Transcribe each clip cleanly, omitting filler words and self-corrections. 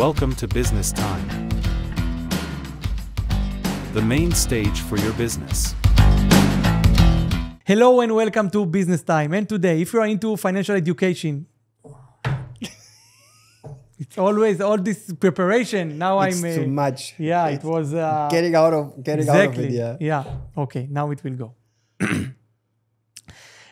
Welcome to Business Time, the main stage for your business. Hello and welcome to Business Time. And today, if you are into financial education, it's always all this preparation. Now It's too much. Yeah, it was Getting out of it. Yeah. Okay, now it will go.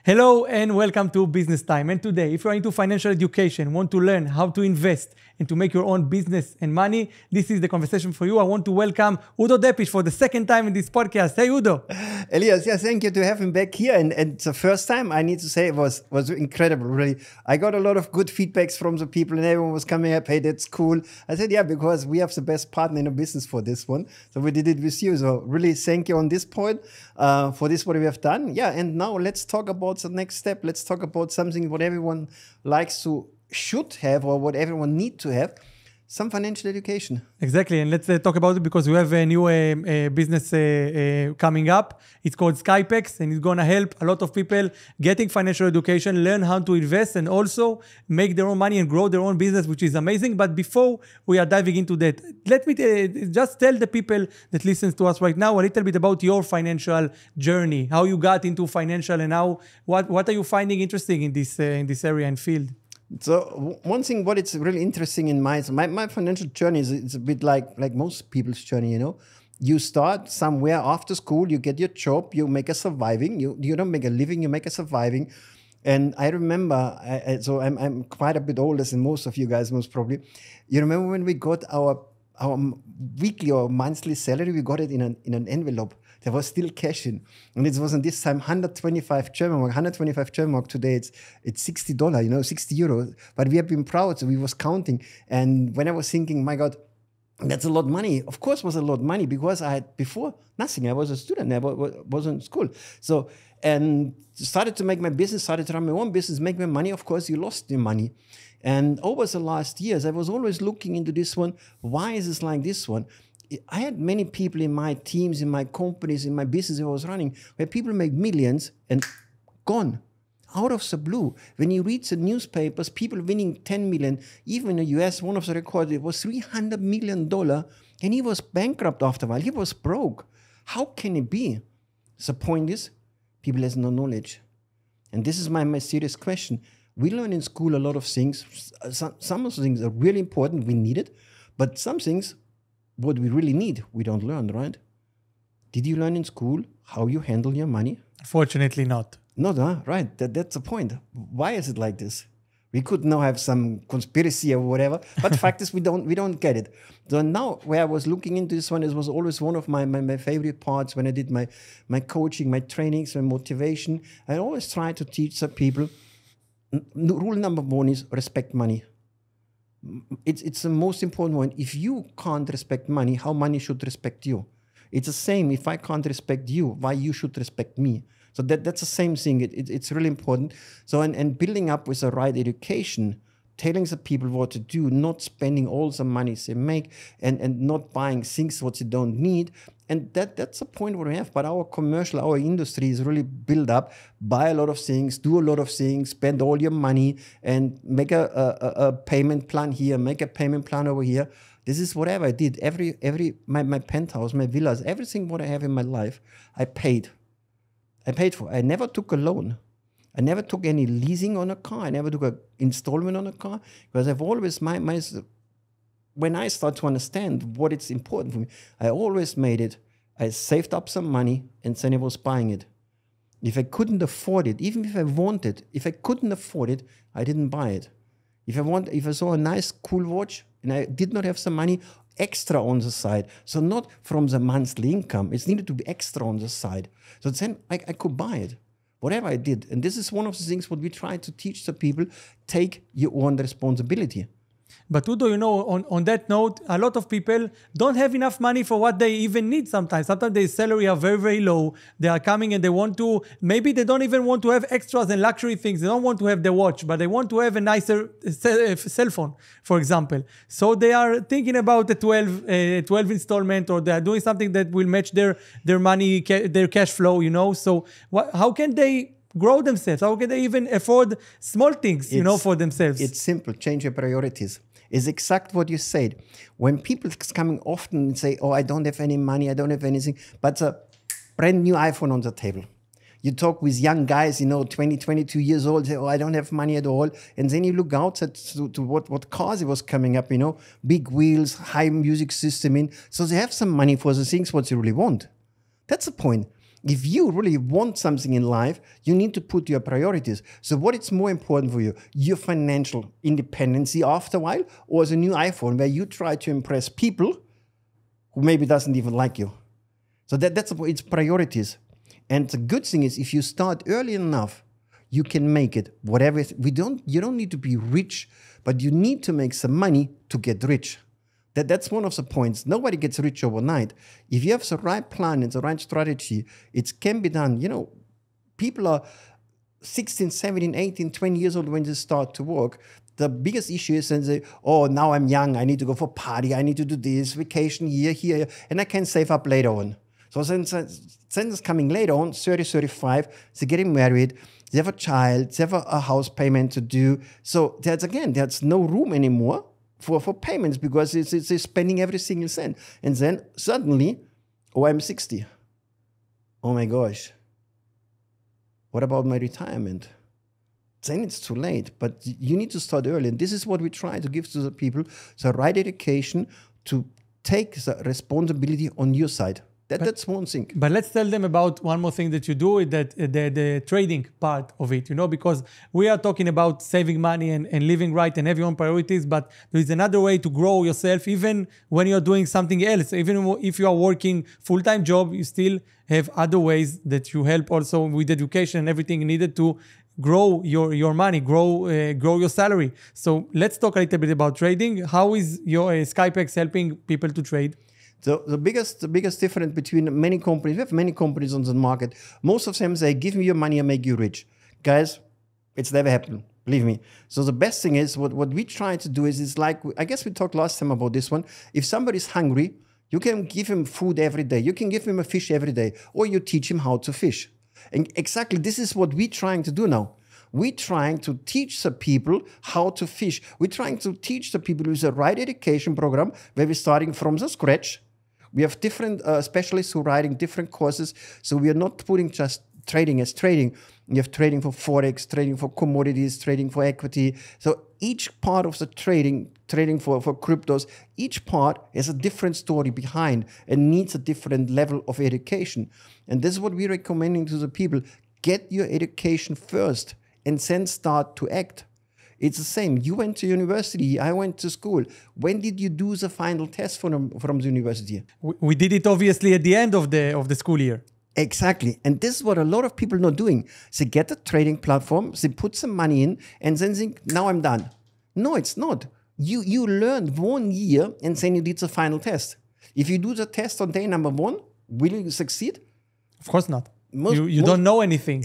Hello and welcome to Business Time. And today, if you're into financial education, want to learn how to invest and to make your own business and money, this is the conversation for you. I want to welcome Udo Deppisch for the second time in this podcast. Hey, Udo. Elias, yeah, thank you to have him back here. And the first time, I need to say, it was incredible, really. I got a lot of good feedbacks from the people and everyone was coming up, hey, that's cool. I said, yeah, because we have the best partner in the business for this one. So we did it with you. So really thank you on this point for this, what we have done. Yeah, and now let's talk about the next step. Let's talk about something what everyone likes to, should have, or what everyone need to have. Some financial education. Exactly. And let's talk about it because we have a new business coming up. It's called Skypex, and it's going to help a lot of people getting financial education, learn how to invest, and also make their own money and grow their own business, which is amazing. But before we are diving into that, let me just tell the people that listens to us right now a little bit about your financial journey, how you got into financial, and how what are you finding interesting in this area and field? So one thing, what it's really interesting in my financial journey is it's a bit like most people's journey, you know. You start somewhere after school, you get your job, you make a surviving. You don't make a living, you make a surviving. And I remember, so I'm quite a bit older than most of you guys, most probably. You remember when we got our weekly or monthly salary, we got it in an envelope. There was still cash in. And it was in this time 125 German mark. 125 German mark today, it's $60, you know, 60 euros. But we have been proud, so we was counting. And when I was thinking, my God, that's a lot of money. Of course it was a lot of money because I had before nothing. I was a student, I was in school. So, and started to make my business, started to run my own business, make my money. Of course, you lost your money. And over the last years, I was always looking into this one. Why is this like this one? I had many people in my teams, in my companies, in my business I was running, where people make millions and gone out of the blue. When you read the newspapers, people winning 10 million, even in the US, one of the records, it was $300 million, and he was bankrupt after a while. He was broke. How can it be? The point is, people has no knowledge. And this is my serious question. We learn in school a lot of things. Some of the things are really important, we need it, but some things, what we really need, we don't learn, right? Did you learn in school how you handle your money? Fortunately not. Not, huh? Right. That's the point. Why is it like this? We could now have some conspiracy or whatever, but the fact is we don't get it. So now where I was looking into this one, it was always one of my favorite parts when I did my coaching, my trainings, my motivation. I always try to teach the people, rule number one is respect money. It's the most important one. If you can't respect money, how money should respect you? It's the same. If I can't respect you, why you should respect me? So that's the same thing. It's really important. So and building up with the right education, telling the people what to do, not spending all the money they make, and not buying things what they don't need. And that's the point what we have. But our commercial, our industry is really built up, buy a lot of things, do a lot of things, spend all your money, and make a payment plan here, make a payment plan over here. This is whatever I did. My penthouse, my villas, everything what I have in my life, I paid for. I never took a loan. I never took any leasing on a car. I never took an installment on a car because I've always when I start to understand what it's important for me, I always made it. I saved up some money and then I was buying it. If I couldn't afford it, even if I wanted, if I couldn't afford it, I didn't buy it. If I saw a nice, cool watch and I did not have some money extra on the side, so not from the monthly income, it needed to be extra on the side. So then I could buy it, whatever I did. And this is one of the things what we try to teach the people, take your own responsibility. But Udo, you know, on that note, a lot of people don't have enough money for what they even need sometimes. Sometimes their salary are very, very low. They are coming and they want to, maybe they don't even want to have extras and luxury things. They don't want to have the watch, but they want to have a nicer cell phone, for example. So they are thinking about a 12 installment, or they are doing something that will match their money, their cash flow, you know. So how can they grow themselves? How can they even afford small things, you know, for themselves? It's simple. Change your priorities. is exact what you said. When people coming often and say, oh, I don't have any money, I don't have anything, but a brand new iPhone on the table. You talk with young guys, 20, 22 years old, say, oh, I don't have money at all. And then you look outside to what cars it was coming up, big wheels, high music system in. So they have some money for the things what they really want. That's the point. If you really want something in life, you need to put your priorities. So what is more important for you? Your financial independency after a while, or the new iPhone where you try to impress people who maybe doesn't even like you? So that's it's priorities. And the good thing is, if you start early enough, you can make it. Whatever you don't need to be rich, but you need to make some money to get rich. That's one of the points. Nobody gets rich overnight. If you have the right plan and the right strategy, it can be done. People are 16, 17, 18, 20 years old when they start to work. The biggest issue is when they, oh, now I'm young, I need to go for party, I need to do this, vacation here, and I can save up later on. So then it's coming later on, 30, 35, they're getting married, they have a child, they have a house payment to do. So there's no room anymore for payments because it's spending every single cent. And then suddenly, oh, I'm 60. Oh my gosh. What about my retirement? Then it's too late. But you need to start early. And this is what we try to give to the people, the right education to take the responsibility on your side. That's one thing. But let's tell them about one more thing that you do, that the trading part of it, because we are talking about saving money and living right and have your own priorities, but there is another way to grow yourself even when you're doing something else. Even if you are working full-time job, you still have other ways that you help also with education and everything needed to grow your money, grow your salary. So let's talk a little bit about trading. How is your Skypex helping people to trade? So the biggest difference between many companies, we have many companies on the market. Most of them say, give me your money and make you rich. Guys, it's never happened. Believe me. So the best thing is, what we try to do is like, I guess we talked last time about this one. If somebody's hungry, you can give him food every day. You can give him a fish every day. Or you teach him how to fish. And exactly this is what we're trying to do now. We're trying to teach the people how to fish. We're trying to teach the people with the right education program where we're starting from the scratch. We have different specialists who are writing different courses. So we are not putting just trading as trading. We have trading for Forex, trading for commodities, trading for equity. So each part of the trading for cryptos, each part has a different story behind and needs a different level of education. And this is what we're recommending to the people. Get your education first and then start to act. It's the same. You went to university. I went to school. When did you do the final test from the university? We did it obviously at the end of the school year. Exactly. And this is what a lot of people are not doing. They get a trading platform, they put some money in, and then think, now I'm done. No, it's not. You learned 1 year, and then you did the final test. If you do the test on day number 1, will you succeed? Of course not. You don't know anything.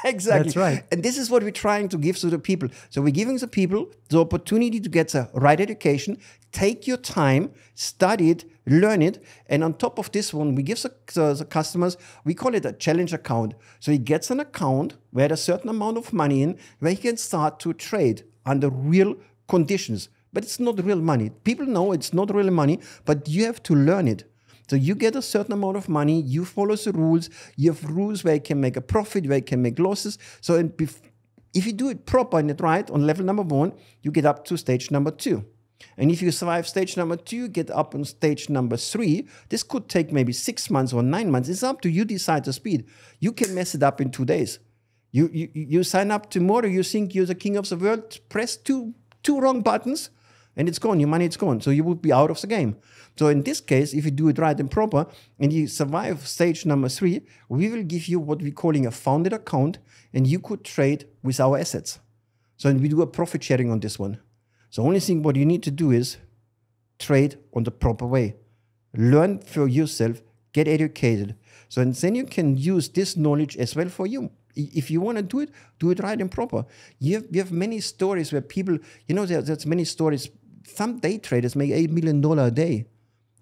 Exactly. That's right. And this is what we're trying to give to the people. So we're giving the people the opportunity to get the right education, take your time, study it, learn it. And on top of this one, we give the customers, we call it a challenge account. So he gets an account where there's a certain amount of money in, where he can start to trade under real conditions. But it's not real money. People know it's not real money, but you have to learn it. So you get a certain amount of money, you follow the rules, you have rules where you can make a profit, where you can make losses. So if you do it proper and it right on level number 1, you get up to stage number 2. And if you survive stage number 2, get up on stage number 3. This could take maybe 6 months or 9 months. It's up to you decide the speed. You can mess it up in 2 days. You sign up tomorrow, you think you're the king of the world, press two wrong buttons, and it's gone, your money is gone. So you would be out of the game. So in this case, if you do it right and proper, and you survive stage number 3, we will give you what we're calling a founded account, and you could trade with our assets. So we do a profit sharing on this one. So only thing what you need to do is trade on the proper way. Learn for yourself, get educated. So and then you can use this knowledge as well for you. If you want to do it right and proper. You have many stories where people, there's many stories. Some day traders make $8 million a day.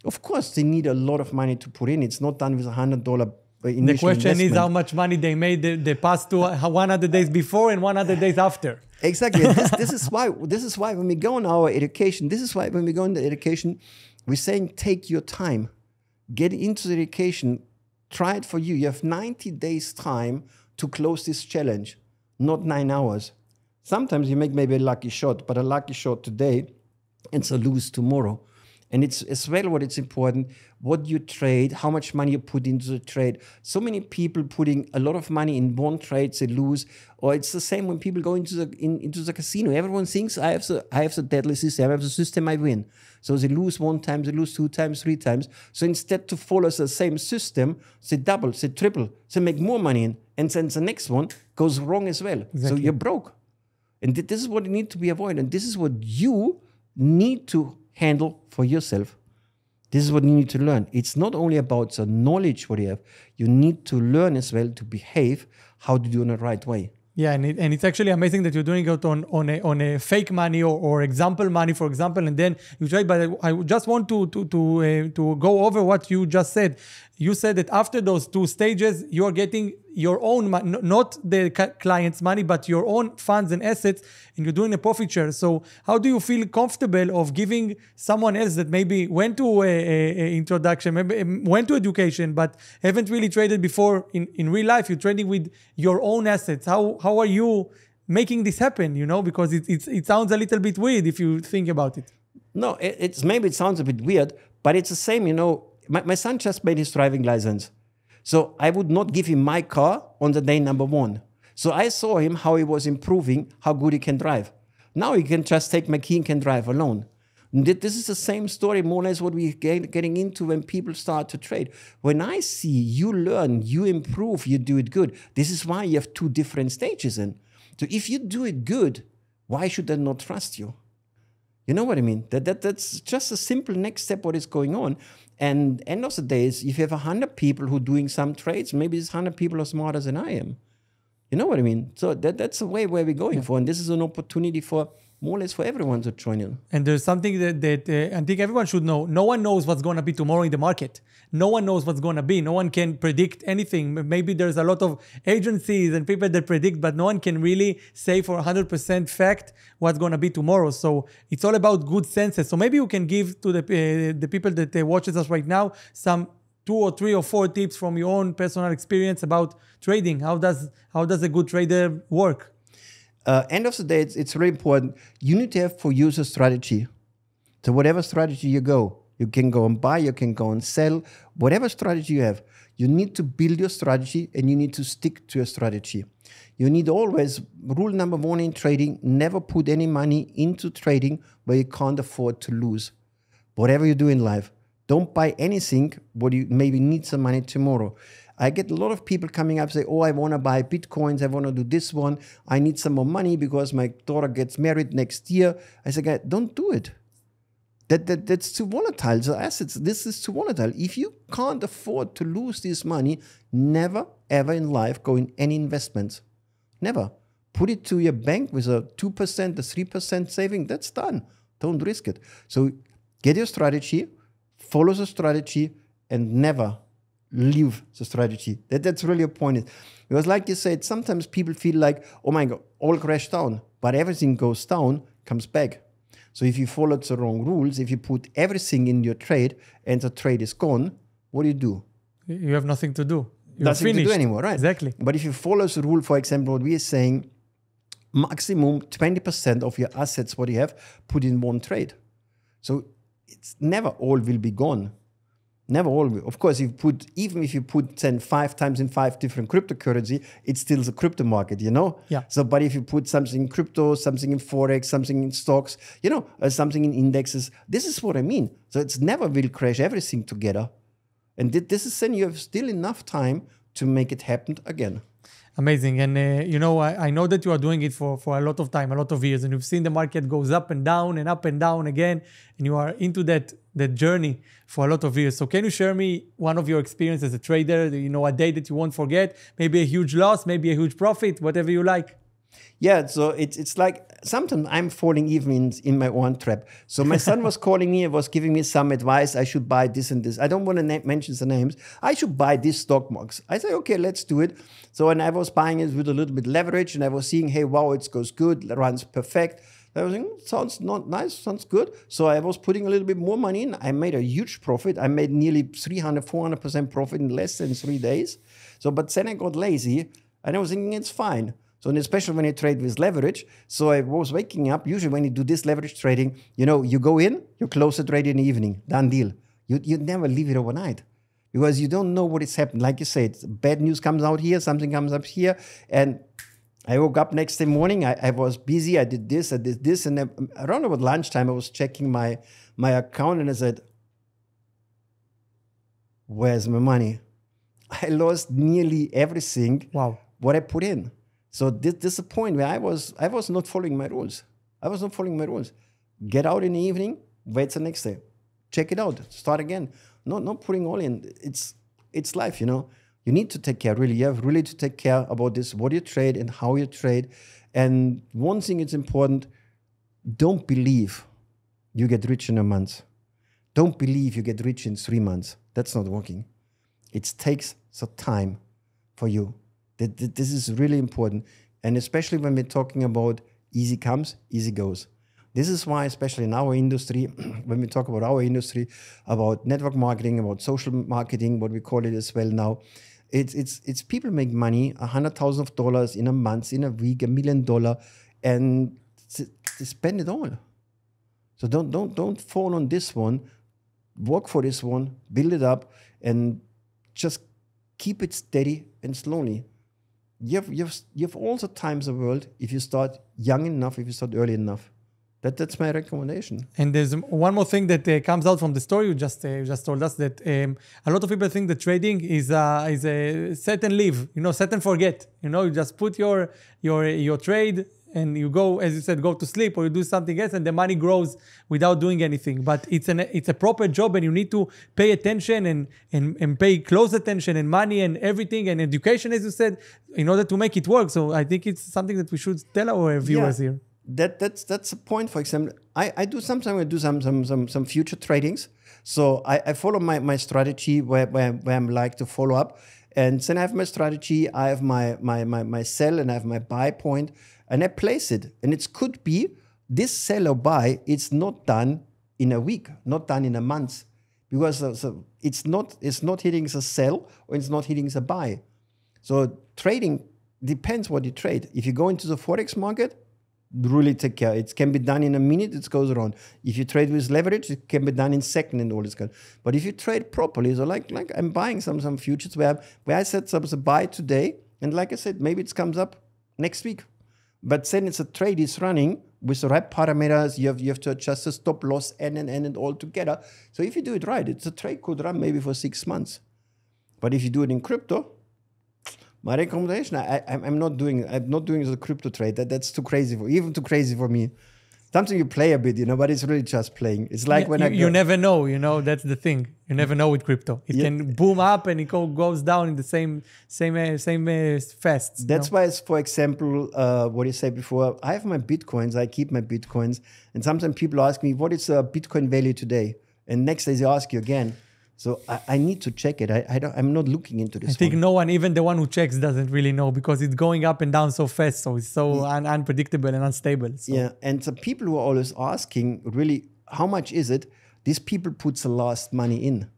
Of course, they need a lot of money to put in. It's not done with $100 initial The question is investment. how much money they made the past 100 days before and 100 days after. Exactly. And this is why when we go on our education, we're saying take your time, get into the education, try it for you. You have 90 days time to close this challenge, not 9 hours. Sometimes you make maybe a lucky shot, but a lucky shot today, it's a lose tomorrow. And it's as well what it's important, what you trade, how much money you put into the trade. So many people putting a lot of money in one trade, they lose. Or it's the same when people go into the casino. Everyone thinks I have the deadly system, I have the system, I win. So they lose 1 time, they lose 2 times, 3 times. So instead to follow the same system, they double, they triple, they make more money in. And then the next one goes wrong as well. Exactly. So you're broke. And this is what you need to be avoided. And this is what you need to handle for yourself. This is what you need to learn. It's not only about the knowledge what you have. You need to learn as well to behave how to do it in the right way. Yeah, and it's actually amazing that you're doing it on a fake money or example money, for example, and then you trade. But I just want to go over what you just said. You said that after those 2 stages, you are getting your own money, not the client's money, but your own funds and assets, and you're doing a profit share. So how do you feel comfortable of giving someone else that maybe went to a introduction, maybe went to education, but haven't really traded before in real life? You're trading with your own assets. How are you making this happen? You know, because it sounds a little bit weird if you think about it. No, maybe it sounds a bit weird, but it's the same, you know. My son just made his driving license. So I would not give him my car on the day number 1. So I saw him how he was improving, how good he can drive. Now he can just take my key and can drive alone. This is the same story, more or less what we're getting into when people start to trade. When I see you learn, you improve, you do it good. This is why you have 2 different stages in. So if you do it good, why should I not trust you? You know what I mean? That's just a simple next step what is going on. And end of the day is if you have 100 people who are doing some trades, maybe these 100 people are smarter than I am. You know what I mean? So that's the way where we're going for. And this is an opportunity for more or less for everyone to join in. And there's something that I think everyone should know. No one knows what's going to be tomorrow in the market. No one knows what's going to be. No one can predict anything. Maybe there's a lot of agencies and people that predict, but no one can really say for 100% fact what's going to be tomorrow. So it's all about good senses. So maybe you can give to the people that watches us right now some 2 or 3 or 4 tips from your own personal experience about trading. How does a good trader work? End of the day, it's really important. You need to have for you a strategy. So whatever strategy you can go and buy, you can go and sell. Whatever strategy you have, you need to build your strategy and you need to stick to your strategy. You need always, rule number 1 in trading, never put any money into trading where you can't afford to lose. Whatever you do in life, don't buy anything what you maybe need some money tomorrow. I get a lot of people coming up say, oh, I want to buy Bitcoins. I want to do this one. I need some more money because my daughter gets married next year. I say, guys, don't do it. That's too volatile. The assets, this is too volatile. If you can't afford to lose this money, never, ever in life go in any investments. Never. Put it to your bank with a 2%, a 3% saving. That's done. Don't risk it. So get your strategy, follow the strategy, and never leave the strategy. That's really a point. Because like you said, sometimes people feel like, oh my God, all crashed down, but everything goes down, comes back. So if you followed the wrong rules, if you put everything in your trade and the trade is gone, what do? You have nothing to do. You're nothing finished. to do anymore, right? Exactly. But if you follow the rule, for example, what we are saying, maximum 20% of your assets, what you have, put in one trade. So it's never all will be gone. Never all will. Of course, even if you put 5 times in 5 different cryptocurrency, it's still the crypto market, you know? Yeah. So, but if you put something in crypto, something in Forex, something in stocks, you know, something in indexes, this is what I mean. So it's never will crash everything together. And this is then you have still enough time to make it happen again. Amazing. And, I know that you are doing it for a lot of time, a lot of years, and you've seen the market goes up and down again, and you are into that journey for a lot of years. So can you share me one of your experiences as a trader, a day that you won't forget, maybe a huge loss, maybe a huge profit, whatever you like? Yeah, so it's like sometimes I'm falling even in my own trap. So my son was calling me and was giving me some advice. I should buy this and this. I don't want to mention the names. I should buy this stock marks. I say, okay, let's do it. So and I was buying it with a little bit leverage, and I was seeing, hey, wow, it goes good, runs perfect. I was thinking, sounds not nice, sounds good. So I was putting a little bit more money in. I made a huge profit. I made nearly 400% profit in less than 3 days. So, but then I got lazy, and I was thinking it's fine. So, and especially when you trade with leverage. So I was waking up. Usually when you do this leverage trading, you go in, you close the trade in the evening, done deal. You never leave it overnight because you don't know what is happening. Like you said, bad news comes out here, something comes up here. And I woke up next day morning, I was busy, I did this, and then around about lunchtime, I was checking my account and I said, where's my money? I lost nearly everything. Wow. What I put in. So this is a point where I was not following my rules. I was not following my rules. Get out in the evening, wait the next day. Check it out, start again. Not putting all in. It's life, You need to take care, really. You have really to take care about this, what you trade and how you trade. And one thing is important, don't believe you get rich in a month. Don't believe you get rich in 3 months. That's not working. It takes some time for you. This is really important. And especially when we're talking about easy comes, easy goes. This is why, especially in our industry, when we talk about our industry, about network marketing, about social marketing, what we call it as well now, it's people make money, $100,000 in a month, in a week, $1 million, and they spend it all. So don't fall on this one. Work for this one, build it up, and just keep it steady and slowly. You have all the times in the world if you start young enough, if you start early enough. That's my recommendation. And there's one more thing that comes out from the story you just told us, that a lot of people think that trading is a set and leave, set and forget. You just put your trade and you go, as you said, go to sleep, or you do something else, and the money grows without doing anything. But it's a proper job, and you need to pay attention and pay close attention, and money and everything, and education, as you said, in order to make it work. So I think it's something that we should tell our viewers here. That's a point. For example, I do some future tradings. So I follow my strategy where I'm like to follow up, and then I have my strategy. I have my sell, and I have my buy point, and I place it. And it could be this sell or buy. It's not done in a week, not done in a month, because it's not hitting the sell or it's not hitting the buy. So trading depends what you trade. If you go into the Forex market, really take care. It can be done in a minute, it goes around. If you trade with leverage, it can be done in second and all this kind. But if you trade properly, so like I'm buying some futures where I set up a buy today, and like I said, maybe it comes up next week. But then it's a trade is running with the right parameters. You have to adjust the stop loss and all together. So if you do it right, it's a trade could run maybe for 6 months. But if you do it in crypto, my recommendation, I'm not doing the crypto trade. That's too crazy for me. Something you play a bit, but it's really just playing. It's like when you never know, that's the thing. You never know with crypto. It can boom up and it goes down in the same fast. That's why it's, for example, what you said before. I have my Bitcoins. I keep my Bitcoins, and sometimes people ask me, "What is the Bitcoin value today?" And next day they ask you again. So I need to check it. I'm not looking into this. I think no one, even the one who checks, doesn't really know, because it's going up and down so fast. So it's so unpredictable and unstable. So. Yeah, and the people who are always asking, really, how much is it? These people put the last money in.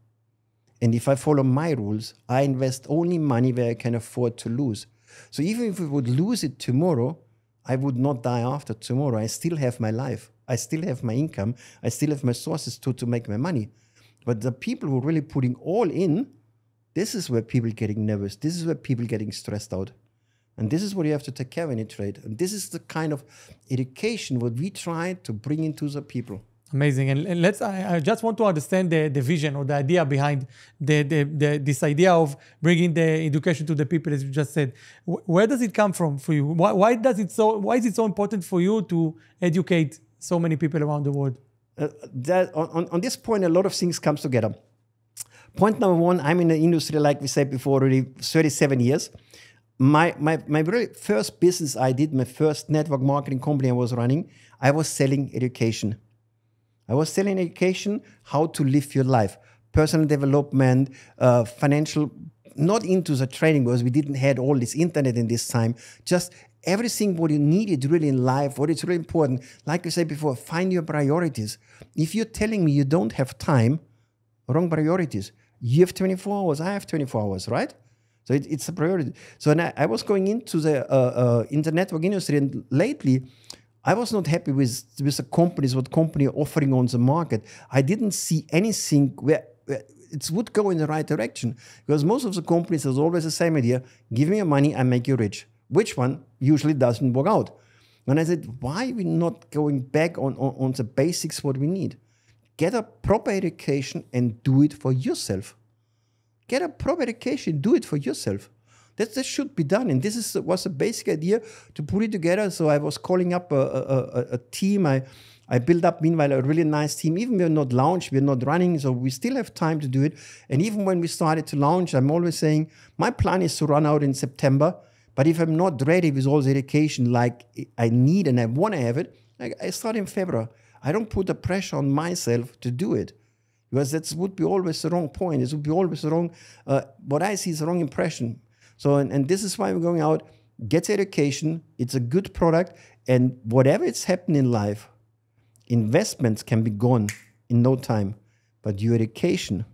And if I follow my rules, I invest only money where I can afford to lose. So even if we would lose it tomorrow, I would not die after tomorrow. I still have my life. I still have my income. I still have my sources to make my money. But the people who are really putting all in, this is where people getting nervous. This is where people getting stressed out. And this is what you have to take care of when you trade. And this is the kind of education what we try to bring into the people. Amazing. And I just want to understand the vision or the idea behind this idea of bringing the education to the people, as you just said. Where does it come from for you? Why is it so important for you to educate so many people around the world? On this point, a lot of things comes together. Point number one, I'm in the industry, like we said before, already 37 years. my really first business I did, my first network marketing company I was running, I was selling education. I was selling education, how to live your life, personal development, financial, not into the training because we didn't have all this internet in this time, just everything what you needed really in life, what is really important. Like I said before, find your priorities. If you're telling me you don't have time, wrong priorities. You have 24 hours, I have 24 hours, right? So it's a priority. So I was going into the network industry, and lately I was not happy with the companies, what company are offering on the market. I didn't see anything where it would go in the right direction, because most of the companies has always the same idea: give me your money, I make you rich. Which one usually doesn't work out. And I said, why are we not going back on the basics, what we need? Get a proper education and do it for yourself. Get a proper education, do it for yourself. That should be done. And this was a basic idea to put it together. So I was calling up a team. I built up, meanwhile, a really nice team. Even we're not launched, we're not running, so we still have time to do it. And even when we started to launch, I'm always saying, my plan is to run out in September. But if I'm not ready with all the education like I need and I want to have it, I start in February. I don't put the pressure on myself to do it, because that would be always the wrong point. It would be always the wrong, what I see is the wrong impression. So, and this is why we're going out, get education, it's a good product, and whatever it's happened in life, investments can be gone in no time, but your education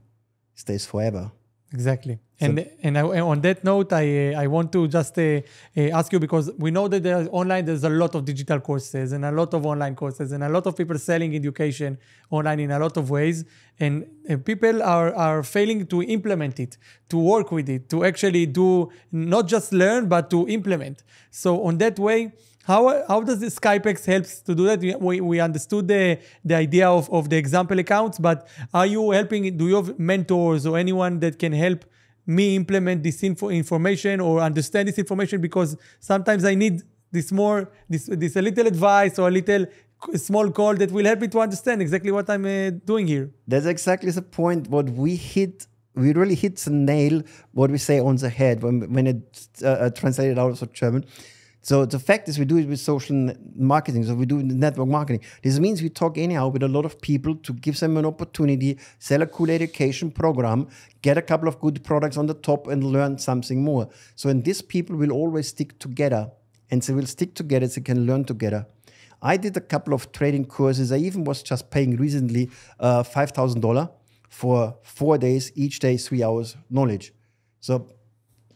stays forever. Exactly. And on that note, I want to just ask you, because we know that there's a lot of digital courses and a lot of online courses and a lot of people selling education online in a lot of ways. And people are failing to implement it, to work with it, to actually do, not just learn, but to implement. So on that way, how does the Skypex helps to do that? We understood the idea of the example accounts, but are you helping? Do you have mentors or anyone that can help me implement this information or understand this information? Because sometimes I need this a little advice or a little small call that will help me to understand exactly what I'm doing here. That's exactly the point. What we really hit the nail, what we say, on the head when it translated out of German. So the fact is, we do it with social marketing. So we do network marketing. This means we talk anyhow with a lot of people to give them an opportunity, sell a cool education program, get a couple of good products on the top, and learn something more. So in this, people will always stick together, and they will stick together so they can learn together. I did a couple of trading courses. I even was just paying recently $5,000 for 4 days, each day 3 hours knowledge. So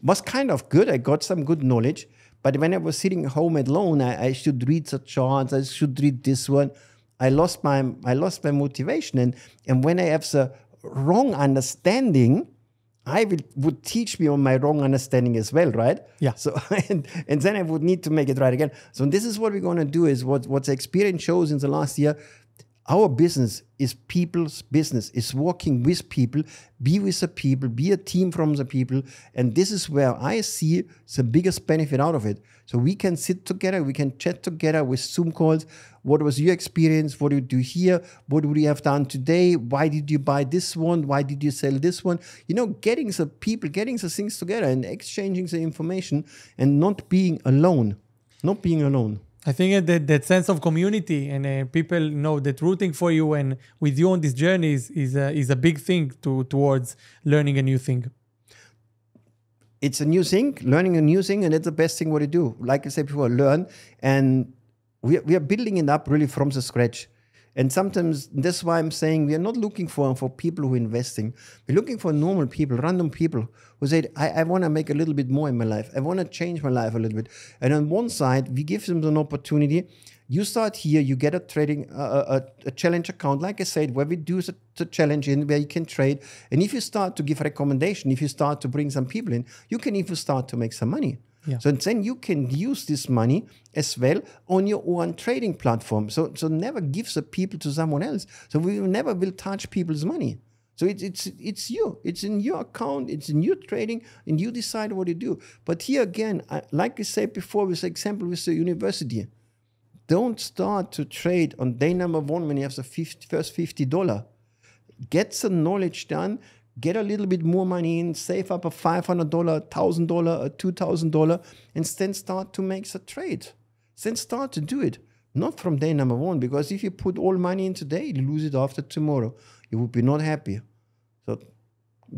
was kind of good. I got some good knowledge. But when I was sitting home alone, I should read the charts, I should read this one. I lost my motivation. And when I have the wrong understanding, would teach me on my wrong understanding as well, right? Yeah. So and then I would need to make it right again. So this is what we're going to do, is what the experience shows in the last year. Our business is people's business. It's working with people, be with the people, be a team from the people. And this is where I see the biggest benefit out of it. So we can sit together, we can chat together with Zoom calls. What was your experience? What did you do here? What would you have done today? Why did you buy this one? Why did you sell this one? You know, getting the people, getting the things together and exchanging the information and not being alone. Not being alone. I think that sense of community and people know that rooting for you and with you on this journey is a big thing towards learning a new thing. It's a new thing, learning a new thing, and it's the best thing what you do. Like I said before, learn, and we are building it up really from the scratch. And sometimes that's why I'm saying we are not looking for people who are investing. We're looking for normal people, random people who say, I want to make a little bit more in my life. I want to change my life a little bit. And on one side, we give them an opportunity. You start here, you get a trading, a challenge account, like I said, where we do the challenge in, where you can trade. And if you start to give a recommendation, if you start to bring some people in, you can even start to make some money. Yeah. So then you can use this money as well on your own trading platform. So never give the people to someone else. So we never will touch people's money. So it's you. It's in your account. It's in your trading, and you decide what you do. But here again, like I said before, with the example with the university, don't start to trade on day number one when you have the first $50. Get the knowledge done. get a little bit more money in, save up a $500, $1,000, a $2,000, and then start to make a trade. Then start to do it. Not from day number one, because if you put all money in today, you lose it after tomorrow. You would be not happy. So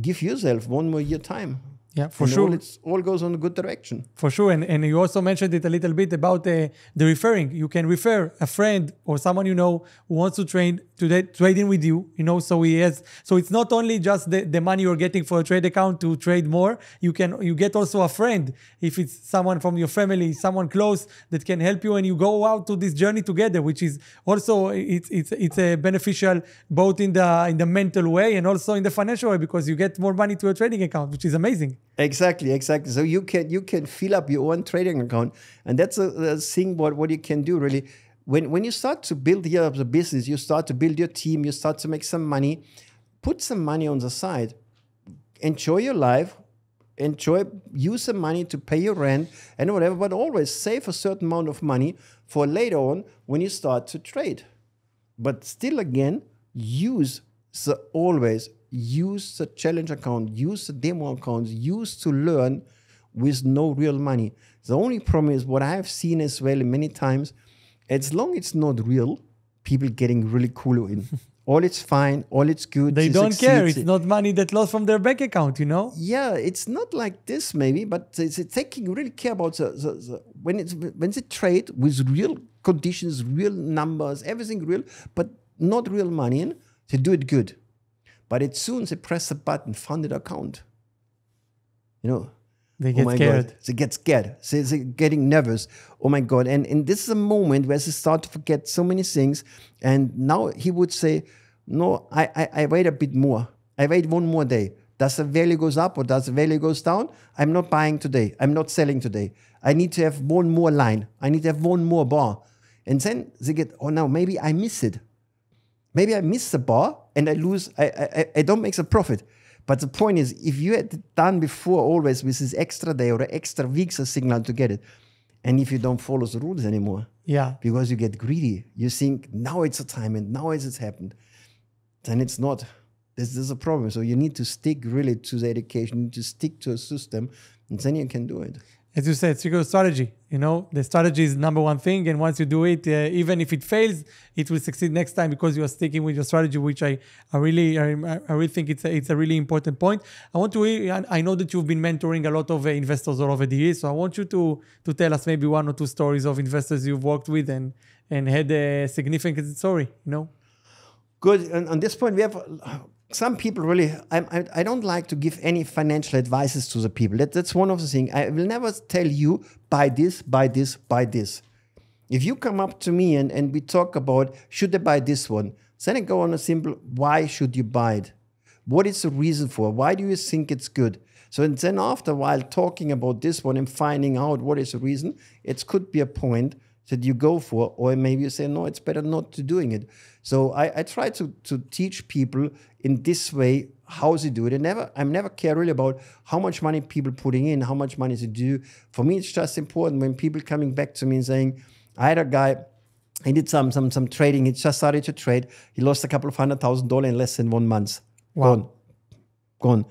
give yourself 1 more year time. Yeah, for sure. All goes on a good direction. For sure. And you also mentioned it a little bit about the referring. You can refer a friend or someone you know who wants to trade in with you, so it's not only just the money you're getting for a trade account to trade more. You get also a friend, if it's someone from your family, someone close that can help you, and you go out to this journey together, which is also it's beneficial both in the mental way and also in the financial way, because you get more money to a trading account, which is amazing. Exactly. So you can fill up your own trading account, and that's a thing. What you can do really, when you start to build here the business, you start to build your team, you start to make some money, put some money on the side, enjoy your life, use some money to pay your rent and whatever, but always save a certain amount of money for later on when you start to trade. But still, again, use the challenge account, use the demo accounts, use to learn with no real money. The only problem is what I have seen as well many times, as long as it's not real, people getting really cool in. All it's fine, all it's good. They don't care. It's not money that lost from their bank account, Yeah, it's not like this maybe, but it's taking really care about when they trade with real conditions, real numbers, everything real, but not real money in, to do it good. But as soon as they press a button, funded account, they get scared. God. They get scared. They're getting nervous. Oh my God. And this is a moment where they start to forget so many things. And now he would say, no, I wait a bit more. I wait 1 more day. Does the value goes up or does the value goes down? I'm not buying today. I'm not selling today. I need to have 1 more line. I need to have 1 more bar. And then they get, oh no, maybe I miss it. Maybe I miss the bar and I lose, I don't make the profit. But the point is, if you had done before always with this extra day or extra weeks of signal to get it, and if you don't follow the rules anymore, because you get greedy, you think now it's a time and now it's happened, then it's not. This is a problem. So you need to stick really to the education, you need to stick to a system, and then you can do it. As you said, stick to strategy. The strategy is number one thing, and once you do it, even if it fails, it will succeed next time because you are sticking with your strategy, which I really think it's a really important point. I know that you've been mentoring a lot of investors all over the years, so I want you to tell us maybe 1 or 2 stories of investors you've worked with and had a significant story. Good. And on this point, we have. Some people really, I don't like to give any financial advices to the people. That's one of the things. I will never tell you, buy this, buy this, buy this. If you come up to me and we talk about, should I buy this one? Then I go on a simple, why should you buy it? What is the reason for? Why do you think it's good? So and then after a while talking about this one and finding out what is the reason, it could be a point that you go for, or maybe you say, no, it's better not to doing it. So I try to teach people in this way how they do it. I'm never care really about how much money people putting in, how much money they do. For me, it's just important when people coming back to me and saying, I had a guy, he did some trading, he just started to trade, he lost a couple of $100,000 in less than 1 month. Wow. Gone.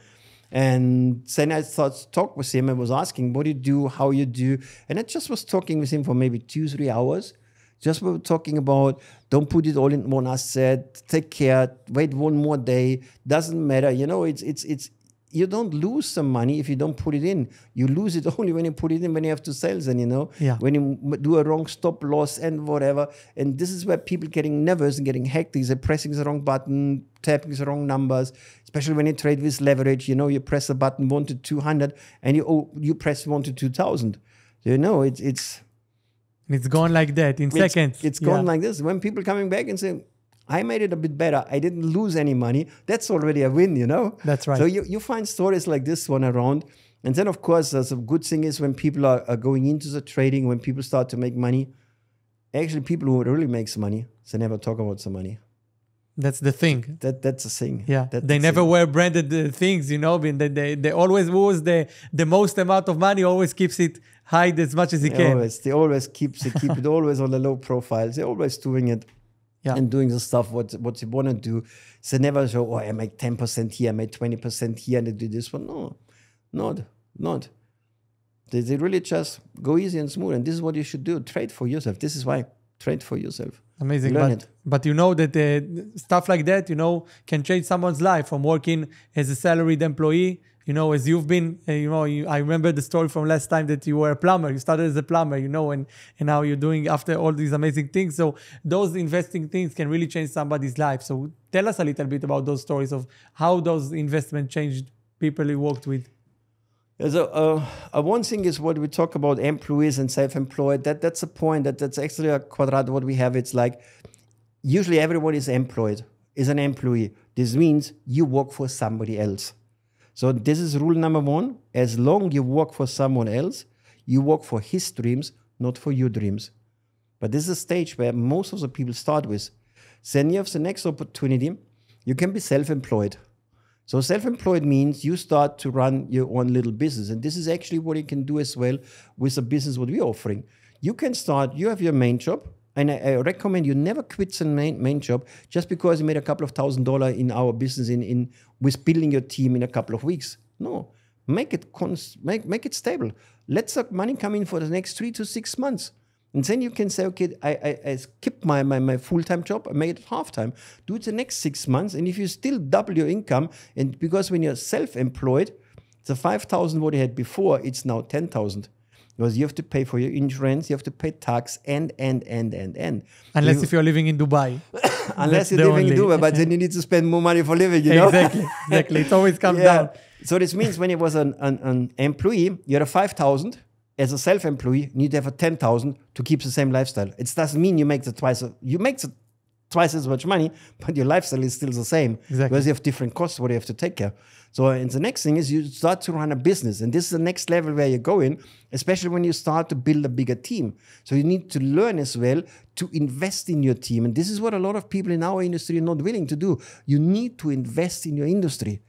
And then I talked with him. I was asking, what do you do, how you do? And I just was talking with him for maybe 2-3 hours. Just we were talking about, don't put it all in one asset, take care, wait 1 more day, doesn't matter. It's you don't lose some money if you don't put it in. You lose it only when you put it in, when you have to sell then, when you do a wrong stop loss and whatever. And this is where people getting nervous and getting hectic. They're pressing the wrong button, tapping the wrong numbers, especially when you trade with leverage. You press the button 1 to 200 and you press 1 to 2000. It's gone like that in seconds. It's gone like this. When people coming back and say, I made it a bit better, I didn't lose any money, that's already a win, That's right. So you find stories like this one around. And then, of course, the good thing is when people are going into the trading, when people start to make money, actually people who really makes money, they never talk about the money. That's the thing. That's the thing. Yeah, they never wear branded things, They always lose the most amount of money, always keeps it hide as much as he can. They always keep it always on the low profile. They're always doing it. Yeah. and doing the stuff what you want to do. So never show, oh, I make 10% here, I make 20% here, and I do this one. No, not. They really just go easy and smooth. And this is what you should do. Trade for yourself. This is why. Trade for yourself. Amazing. Learn it. But you know that stuff like that, can change someone's life from working as a salaried employee. As you've been, I remember the story from last time that you were a plumber. You started as a plumber, and now you're doing after all these amazing things. So those investing things can really change somebody's life. So tell us a little bit about those stories of how those investments changed people you worked with. So one thing is what we talk about employees and self-employed. That's a point. That's actually a quadrant. What we have, it's like usually everyone is employed, is an employee. This means you work for somebody else. So this is rule number one. As long you work for someone else, you work for his dreams, not for your dreams. But this is a stage where most of the people start with. Then you have the next opportunity. You can be self-employed. So self-employed means you start to run your own little business. And this is actually what you can do as well with the business what we're offering. You can start, you have your main job. And I recommend you never quit the main job just because you made a couple of $1,000s in our business with building your team in a couple of weeks. No, make it stable. Let the money come in for the next 3 to 6 months. And then you can say, okay, I skip my full-time job, I made it half-time. Do it the next 6 months. And if you still double your income, and because when you're self-employed, the 5,000 what you had before, it's now 10,000. Because you have to pay for your insurance, you have to pay tax, and. Unless if you're living in Dubai. Unless you're living in Dubai, but then you need to spend more money for living, you know? Exactly. It always comes down. So this means when you was an employee, you had a 5,000. As a self-employee, you need to have a 10,000 to keep the same lifestyle. It doesn't mean you make twice as much money, but your lifestyle is still the same. Exactly. Because you have different costs what you have to take care. So and the next thing is you start to run a business. And this is the next level where you're going, especially when you start to build a bigger team. So you need to learn as well to invest in your team. And this is what a lot of people in our industry are not willing to do. You need to invest in your industry.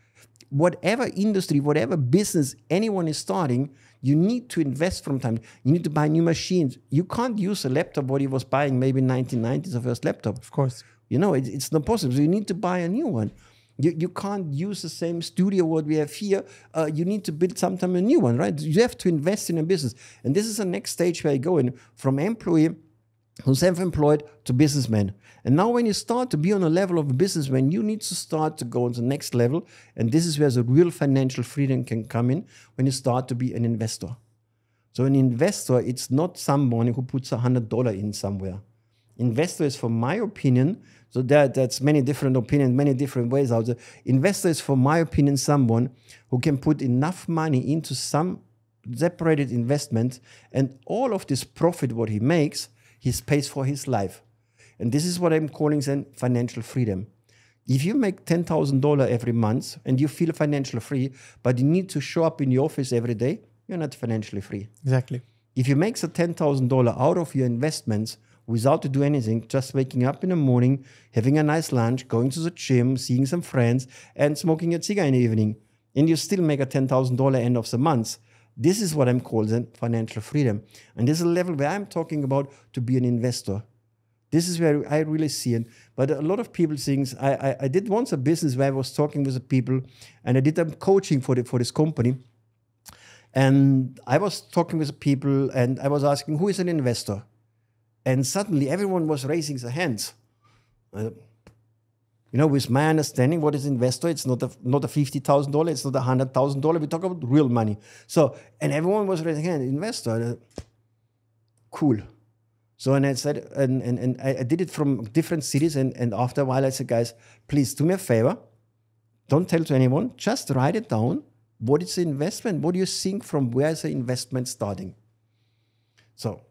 Whatever industry, whatever business anyone is starting, you need to invest from time. You need to buy new machines. You can't use a laptop what he was buying maybe in 1990s, the first laptop. Of course. It's not possible. So you need to buy a new one. You can't use the same studio what we have here. You need to build sometime a new one, right? You have to invest in a business. And this is the next stage where you're going from employee who's self-employed to businessman. And now when you start to be on a level of a businessman, you need to start to go on the next level. And this is where the real financial freedom can come in when you start to be an investor. So an investor, it's not someone who puts $100 in somewhere. Investor is, for my opinion, so that's many different opinions, many different ways out there. Investor is, for my opinion, someone who can put enough money into some separated investment, and all of this profit, what he makes, he pays for his life. And this is what I'm calling then financial freedom. If you make $10,000 every month and you feel financially free, but you need to show up in the office every day, you're not financially free. Exactly. If you make the $10,000 out of your investments without to do anything, just waking up in the morning, having a nice lunch, going to the gym, seeing some friends, and smoking a cigar in the evening, and you still make a $10,000 end of the month, this is what I'm calling financial freedom. And this is a level where I'm talking about to be an investor. This is where I really see it. But a lot of people think, I did once a business where I was talking with the people, and I did a coaching for this company. And I was talking with the people, and I was asking, who is an investor? And suddenly everyone was raising their hands. With my understanding, what is investor? It's not a $50,000, it's not $100,000. We talk about real money. So, and everyone was raising hands, investor. Cool. So, and I said, and I did it from different cities. And after a while, I said, guys, please do me a favor. Don't tell to anyone. Just write it down. What is the investment? What do you think from where is the investment starting? So,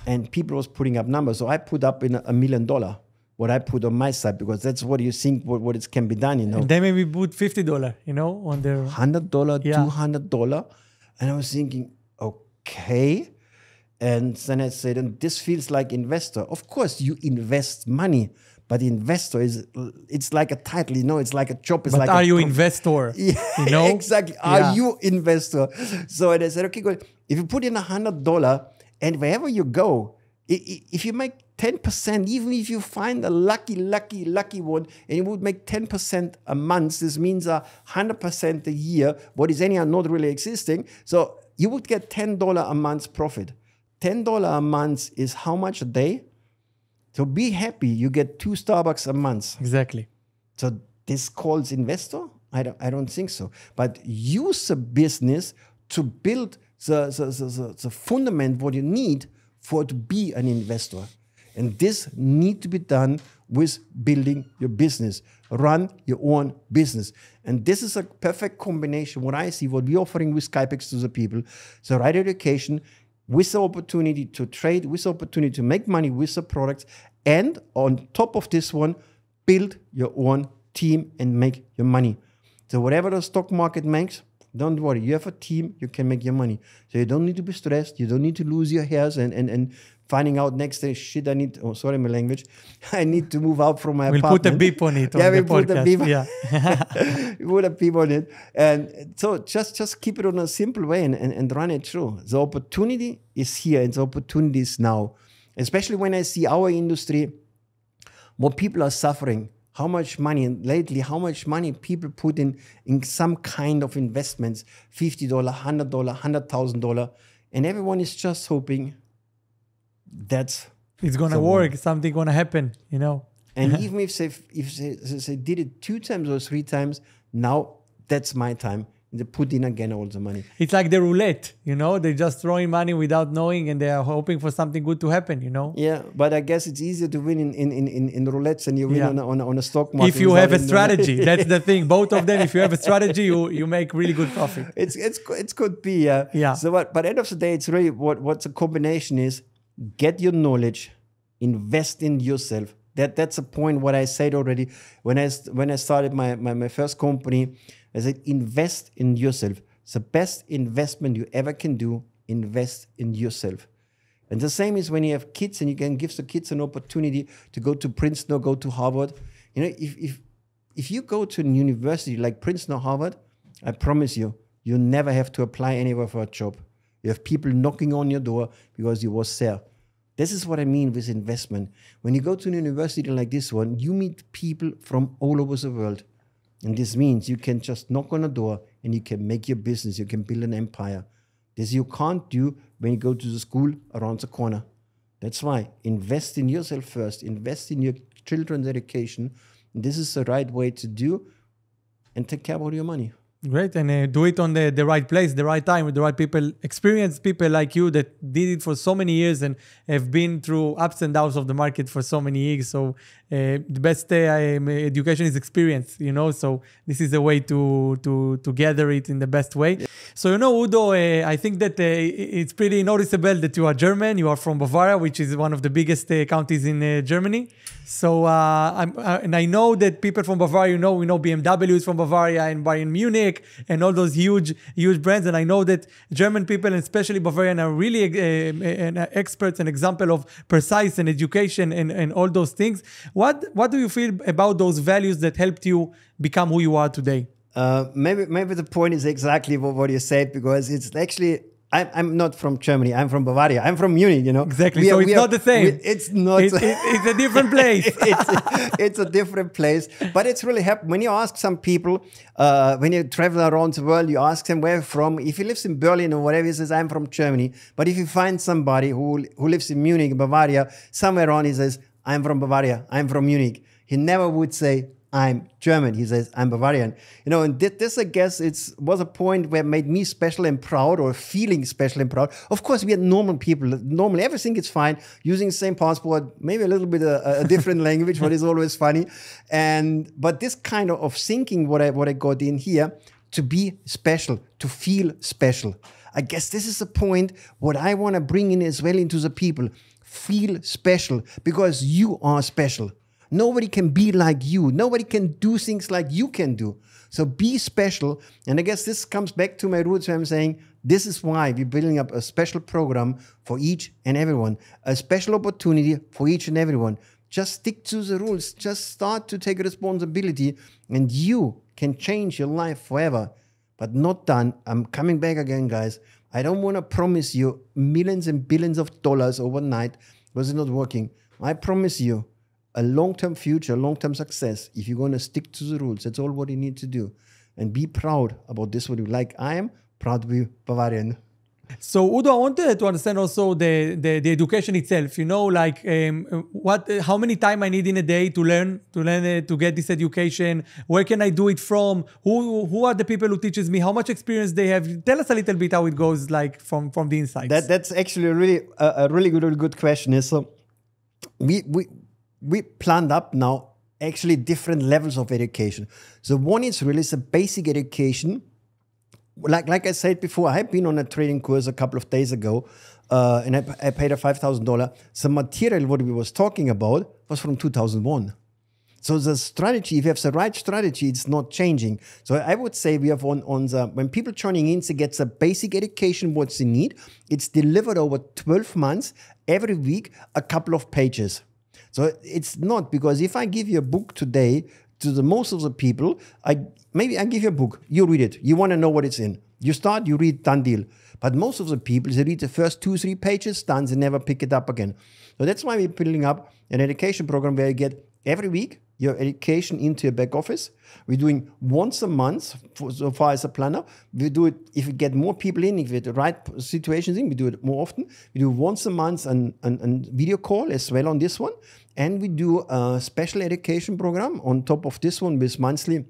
and people was putting up numbers. So I put up in $1 million, what I put on my side, because that's what you think, what it can be done, And they maybe put $50, on their... $100, $200. And I was thinking, okay. And then I said, and this feels like investor. Of course, you invest money, but investor it's like a title, it's like a job. It's but are you investor? Yeah, exactly. Are you investor? So and I said, okay, good. If you put in $100 and wherever you go, if you make 10%, even if you find a lucky one, and you would make 10% a month, this means 100% a year, what is anyhow not really existing. So you would get $10 a month profit. $10 a month is how much a day? So be happy, you get 2 Starbucks a month. Exactly. So this calls investor? I don't think so. But use a business to build the fundament what you need for to be an investor. And this need to be done with building your business. Run your own business. And this is a perfect combination, what I see, what we're offering with Skypex to the people. So right education, with the opportunity to trade, with the opportunity to make money with the products, and on top of this one, build your own team and make your money. So whatever the stock market makes, don't worry, you have a team, you can make your money. So you don't need to be stressed, you don't need to lose your hairs and finding out next day, shit, I need, oh, sorry, my language, I need to move out from my apartment. We'll put a beep on it. Yeah, on we the put a podcast. beep. Yeah. We put a beep on it. And so just keep it on a simple way and run it through. The opportunity is here and the opportunity is now. Especially when I see our industry, what people are suffering, how much money, and lately, how much money people put in some kind of investments, $50, $100, $100,000, and everyone is just hoping that's It's going to work. Something going to happen, you know. And even if they did it 2 times or 3 times, now that's my time. They put in again all the money. It's like the roulette, you know. They're just throwing money without knowing, and they are hoping for something good to happen, you know. Yeah, but I guess it's easier to win in roulettes than you win on a stock market. If you have a strategy, that's the thing. Both of them, if you have a strategy, you make really good profit. It's could be, yeah. Yeah. So but end of the day, it's really what the combination is. Get your knowledge, invest in yourself. That's a point what I said already when I started my first company. I said, invest in yourself. The best investment you ever can do, invest in yourself. And the same is when you have kids and you can give the kids an opportunity to go to Princeton or go to Harvard. You know, if you go to a university like Princeton or Harvard, I promise you, you never have to apply anywhere for a job. You have people knocking on your door because you was there. This is what I mean with investment. When you go to a university like this one, you meet people from all over the world. And this means you can just knock on a door and you can make your business, you can build an empire. This you can't do when you go to the school around the corner. That's why invest in yourself first, invest in your children's education. This is the right way to do and take care about your money. Great, and do it on the right place, the right time, with the right people, experienced people like you that did it for so many years and have been through ups and downs of the market for so many years. So the best education is experience, you know. So this is a way to gather it in the best way. So, you know, Udo, I think that it's pretty noticeable that you are German. You are from Bavaria, which is one of the biggest counties in Germany. So, and I know that people from Bavaria, we know BMW is from Bavaria and Bayern Munich and all those huge brands. And I know that German people, and especially Bavarian, are really experts and example of precise and education and all those things. What do you feel about those values that helped you become who you are today? Maybe the point is exactly what you said, because it's actually, I'm not from Germany. I'm from Bavaria. I'm from Munich, you know. Exactly. So it's not the same. It's not. It's a different place. it's a different place. But it's really happened. When you ask some people, when you travel around the world, you ask them where from. If he lives in Berlin or whatever, he says, I'm from Germany. But if you find somebody who lives in Munich, Bavaria, somewhere on, he says, I'm from Bavaria. I'm from Munich. He never would say, I'm German. He says, I'm Bavarian. You know, and this, I guess, was a point where it made me special and proud, or feeling special and proud. Of course, we are normal people. Normally, everything is fine. Using the same passport, maybe a little bit a different language, what is always funny. But this kind of thinking, what I got in here, to be special, to feel special. I guess this is the point, what I want to bring in as well into the people. Feel special, because you are special. Nobody can be like you. Nobody can do things like you can do. So be special. And I guess this comes back to my roots where I'm saying, this is why we're building up a special program for each and everyone. A special opportunity for each and everyone. Just stick to the rules. Just start to take responsibility, and you can change your life forever. But not done. I'm coming back again, guys. I don't want to promise you millions and billions of dollars overnight, because it's not working. I promise you a long-term future, long-term success, if you're going to stick to the rules. That's all what you need to do. And be proud about this, what you like. I am proud to be Bavarian. So Udo, I wanted to understand also the education itself. You know, like how many time I need in a day to learn to get this education. Where can I do it from? Who are the people who teaches me? How much experience they have? Tell us a little bit how it goes, like from the inside. That's actually a really good question. So we planned up now actually different levels of education. So one is really the basic education. Like I said before, I've been on a trading course a couple of days ago, and I paid a $5,000. The material what we was talking about was from 2001. So the strategy, if you have the right strategy, it's not changing. So I would say we have when people joining in, they get the basic education, what they need. It's delivered over 12 months, every week, a couple of pages. So it's not, because if I give you a book today, to the most of the people, maybe I give you a book, you read it, you want to know what it's in. You start, you read, done deal. But most of the people, they read the first 2-3 pages, done, they never pick it up again. So that's why we're building up an education program where you get every week your education into your back office. We're doing once a month so far as a planner. We do it, if we get more people in, if we get the right situations in, we do it more often. We do once a month a video call as well on this one. And we do a special education program on top of this one with monthly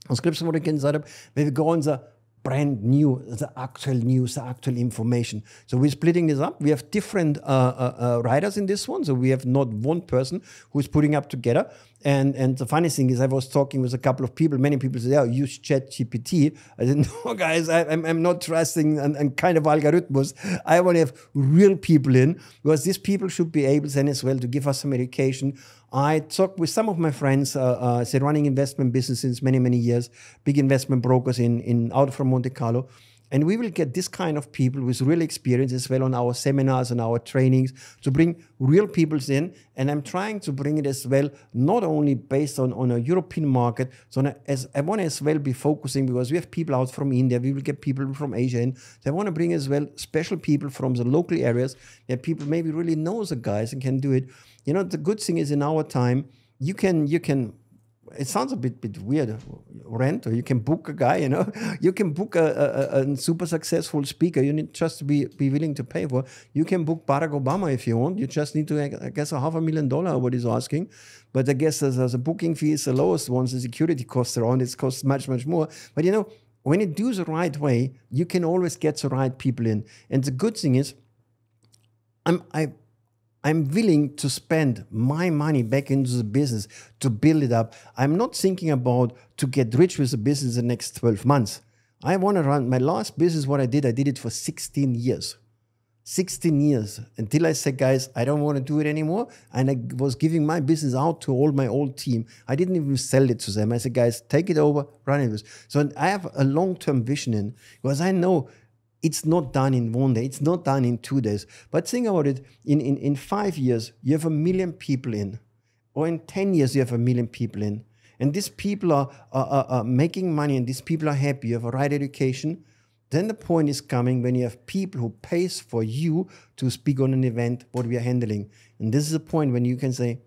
subscription what you can set up, where we go on the brand new, the actual news, the actual information. So we're splitting this up. We have different writers in this one. So we have not one person who's putting up together. And the funny thing is, I was talking with a couple of people. Many people say, "Oh, use ChatGPT." I said, "No, guys, I'm not trusting and kind of algorithms. I want to have real people in, because these people should be able then as well to give us some education." I talked with some of my friends, they're running investment business since many years, big investment brokers out from Monte Carlo. And we will get this kind of people with real experience as well on our seminars and our trainings to bring real people in. And I'm trying to bring it as well, not only based on a European market, so I want to as well be focusing, because we have people out from India, we will get people from Asia in. So I want to bring as well special people from the local areas that people maybe really know the guys and can do it. You know, the good thing is in our time, you can it sounds a bit weird, rent, or you can book a guy, you know. You can book a super successful speaker. You need just to be willing to pay for. You can book Barack Obama if you want. You just need to, I guess, $500,000 what he's asking. But I guess as a booking fee is the lowest one. The security costs around, it costs much more. But you know, when you do the right way, you can always get the right people in. And the good thing is, I'm willing to spend my money back into the business to build it up. I'm not thinking about to get rich with the business in the next 12 months. I want to run my last business. What I did it for 16 years. 16 years until I said, guys, I don't want to do it anymore. And I was giving my business out to all my old team. I didn't even sell it to them. I said, guys, take it over, run it. So I have a long-term vision in, because I know it's not done in one day. It's not done in 2 days. But think about it. In 5 years, you have 1 million people in. Or in 10 years, you have 1 million people in. And these people are making money, and these people are happy. You have a right education. Then the point is coming when you have people who pays for you to speak on an event, what we are handling. And this is a point when you can say,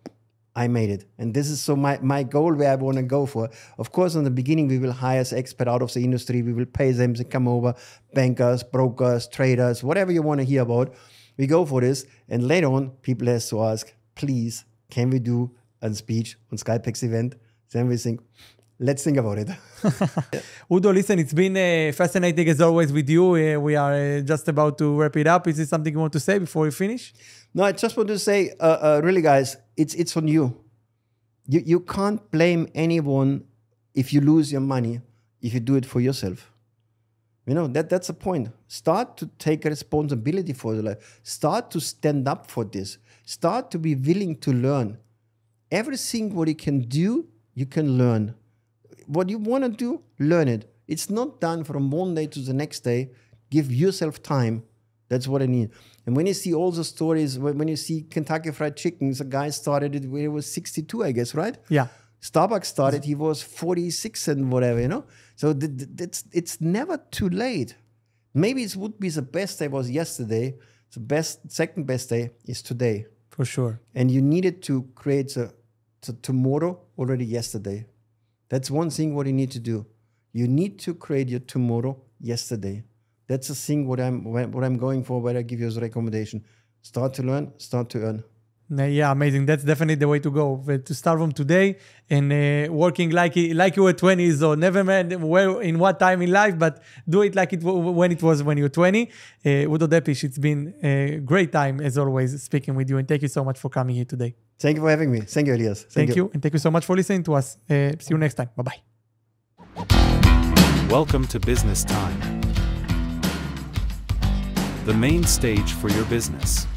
I made it. And this is so my goal where I want to go for. Of course, in the beginning, we will hire an expert out of the industry. We will pay them to come over, bankers, brokers, traders, whatever you want to hear about. We go for this. And later on, people have to ask, please, can we do a speech on Skypex event? Then we think, let's think about it. Udo, listen, it's been fascinating as always with you. We are just about to wrap it up. Is there something you want to say before we finish? No, I just want to say, really, guys, it's on you. You can't blame anyone if you lose your money, if you do it for yourself. You know, that's the point. Start to take responsibility for your life. Start to stand up for this. Start to be willing to learn. Everything what you can do, you can learn. What you want to do, learn it. It's not done from one day to the next day. Give yourself time. That's what I need. And when you see all the stories, when you see Kentucky Fried Chicken, the guy started it when he was 62, I guess, right? Yeah. Starbucks started, he was 46 and whatever, you know? So it's never too late. Maybe it would be the best day was yesterday. The second best day is today. For sure. And you needed to create the tomorrow already yesterday. That's one thing what you need to do. You need to create your tomorrow yesterday. That's the thing what I'm going for, where I give you as a recommendation. Start to learn, start to earn. Yeah, amazing. That's definitely the way to go. To start from today and working like you were 20, so never mind where in what time in life, but do it like when it was when you were 20. Udo Deppisch, it's been a great time as always speaking with you, and thank you so much for coming here today. Thank you for having me. Thank you, Elias. Thank you, and thank you so much for listening to us. See you next time. Bye-bye. Welcome to Business Time, the main stage for your business.